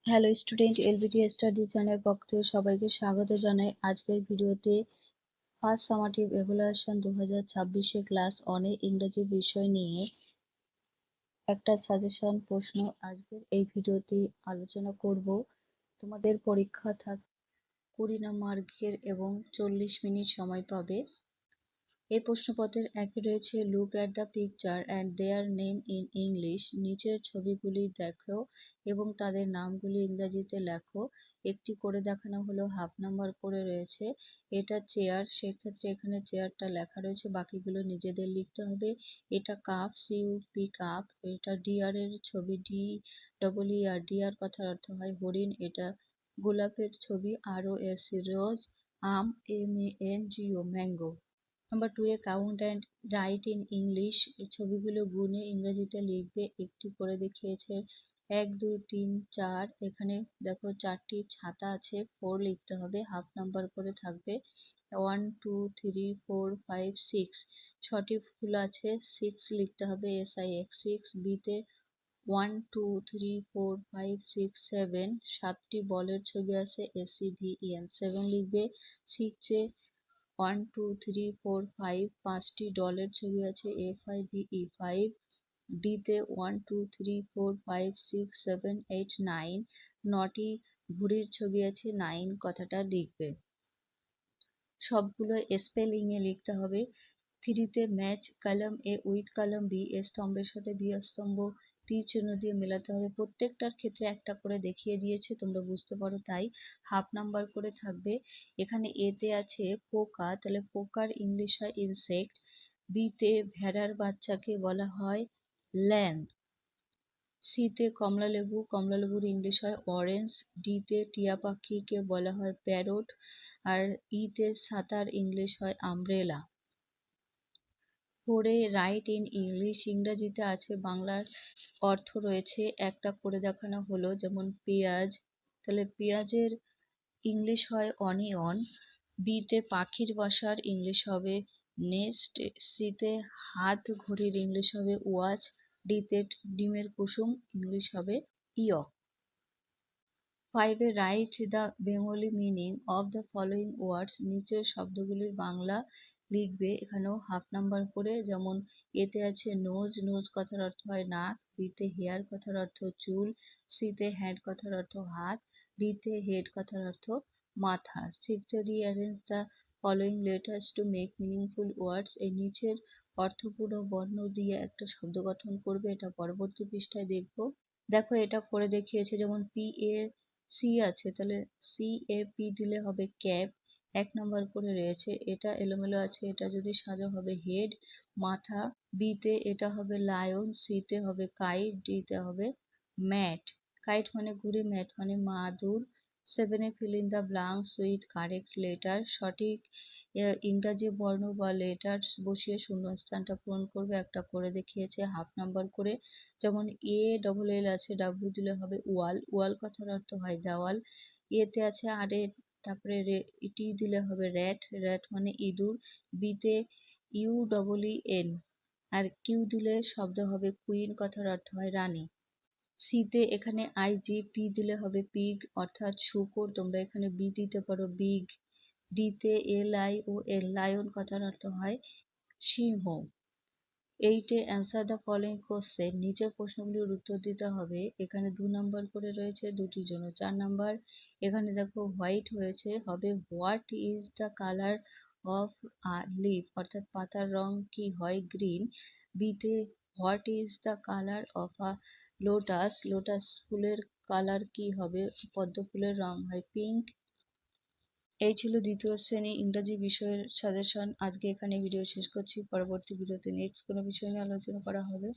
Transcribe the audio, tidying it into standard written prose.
Hello student, LBT study চ্যানেলের পক্ষ থেকে সবাইকে স্বাগত জানাই। আজকের ভিডিওতে ফার্স্ট সামাটিভ এভালুয়েশন 2026 ক্লাস অনে ইংরেজি বিষয় নিয়ে একটা সাজেশন প্রশ্ন আজকের এই ভিডিওতে আলোচনা করব। তোমাদের পরীক্ষা 20 মার্কের এবং 40 মিনিট সময় পাবে। এই প্রশ্নপত্রের একে রয়েছে look at the picture and there name in English. নিচের ছবিগুলি দেখো এবং তাদের নামগুলি ইংরেজিতে লেখো। একটি করে দেখানো হলো, হাফ নাম্বার করে রয়েছে। এটা চেয়ার, সেক্ষেত্রে এখানে চেয়ারটা লেখা রয়েছে, বাকিগুলো নিজেদের লিখতে হবে। এটা কাপ, CUP কাপ। এটা ডিয়ার এর ছবি, DEER ডিয়ার কথার অর্থ হয় হরিণ। এটা গোলাপের ছবি, ROS রোজ। আম, MANGO ম্যাঙ্গো। নাম্বার 2 এ count and write in English. এই ছবিগুলো গুনে ইংরেজিতে লিখবে। একটি করে দেখিয়েছে 1 2 3 4। এখানে দেখো 4টি ছাতা আছে, 4 লিখতে হবে, হাফ নাম্বার করে থাকবে। 1 2 3 4 5 6। 6টি ফুল আছে, 6 লিখতে হবে, SIX 6। বিতে 1 2 3 4 5 6 7। 7টি বলের ছবি আছে, SEVEN 7 লিখবে। 6 এ 1 2 3 4 5। 5টি ডলের ছবি আছে, FIVE 5। ডিতে 1 2 3 4 5 6 7 8 9। 9টি ঘুড়ির ছবি আছে, 9 কথাটা লিখবে। সবগুলো স্পেলিং এ লিখতে হবে। 3 তে ম্যাচ কলম এ উইথ কলম বি। এ স্তম্ভের সাথে বি স্তম্ভ তীর চিহ্ন দিয়ে মেলাতে হবে। প্রত্যেকটার ক্ষেত্রে একটা করে দেখিয়ে দিয়েছে, তোমরা বুঝতে পারো তাই হাফ নাম্বার করে থাকবে। এখানে এতে আছে পোকা, তাহলে পোকার ইংলিশ হয় ইনসেক্ট। বিতে ভেড়ার বাচ্চাকে বলা হয় ল্যাম। সিতে কমলালেবু, কমলালেবুর ইংলিশ হয় অরেঞ্জ। ডিতে টিয়া পাখিকে বলা হয় প্যারট। আর ইতে ছাতার ইংলিশ হয় umbrella. 4 A right in English. ইংরেজিতে আছে, বাংলার অর্থ রয়েছে। একটা করে দেখানো হলো, যেমন পেঁয়াজ, তাহলে পেঁয়াজের ইংলিশ হয় অনিয়ন। বিতে পাখির বাসার ইংলিশ হবে নেস্ট। সিতে হাত ঘড়ির ইংলিশ হবে ওয়াচ। ডিতে ডিমের কুসুম ইংলিশ হবে yolk. 5 A write the Bengali meaning of the following words. নিচের শব্দগুলির বাংলা লিখবে। এখানেও হাফ নাম্বার করে, যেমন এতে আছে নোজ, নোজ কথার অর্থ হয় নাক। বিতে হেয়ার কথার অর্থ চুল। সিতে হ্যান্ড কথার অর্থ হাত। ডিতে হেড কথার অর্থ মাথা। 6 A rearrange the following letters to make meaningful words. এই নিচের অর্থপূর্ণ বর্ণ দিয়ে একটা শব্দ গঠন করবে। এটা পরবর্তী পৃষ্ঠায় দেখব। দেখো এটা করে দেখিয়েছে, যেমন PAC আছে, তাহলে CAP দিলে হবে ক্যাপ। 1 নাম্বার করে রয়েছে। এটা এলোমেলো আছে, এটা যদি সাজা হবে হেড মাথা। বিতে এটা হবে লায়ন। সিতে হবে কাইট। ডিতে হবে ম্যাট। কাইট মানে ঘুড়ি, ম্যাট মানে মাদুর। 7 A fill in the blanks with correct letter. সঠিক ইংরাজি বর্ণ বা লেটার্স বসিয়ে শূন্যস্থানটা পূরণ করবে। একটা করে দেখিয়েছে হাফ নাম্বার করে, যেমন ALL আছে, ডাব্লিউ দিলে হবে ওয়াল। ওয়াল কথার অর্থ হয় দেওয়াল। এতে আছে আরে, তারপরে টি দিলে হবে র্যাট। র্যাট মানে ইঁদুর। বিতে UEEN আর কিউ দিলে শব্দ হবে কুইন, কথার অর্থ হয় রানী। সিতে এখানে IGP দিলে হবে পিগ অর্থাৎ শূকর, তোমরা এখানে বি দিতে পারো বিগ। ডিতে LION লায়ন কথার অর্থ হয় সিংহ। 8 A answer the following question. নিচের প্রশ্নগুলির উত্তর দিতে হবে। এখানে 2 নাম্বার করে রয়েছে, দুটির জন্য 4 নাম্বার। এখানে দেখো হোয়াইট হয়েছে, হবে what is the colour of a leaf, অর্থাৎ পাতার রং কি হয় গ্রিন। বিতে what is the colour of a lotus, lotus ফুলের কালার কি হবে, পদ্ম ফুলের রং হয় পিঙ্ক। এই ছিল দ্বিতীয় শ্রেণী ইংরাজি বিষয়ের সাজেশন। আজকে এখানে ভিডিও শেষ করছি। পরবর্তী ভিডিওতে নেক্সট কোনো বিষয় নিয়ে আলোচনা করা হবে।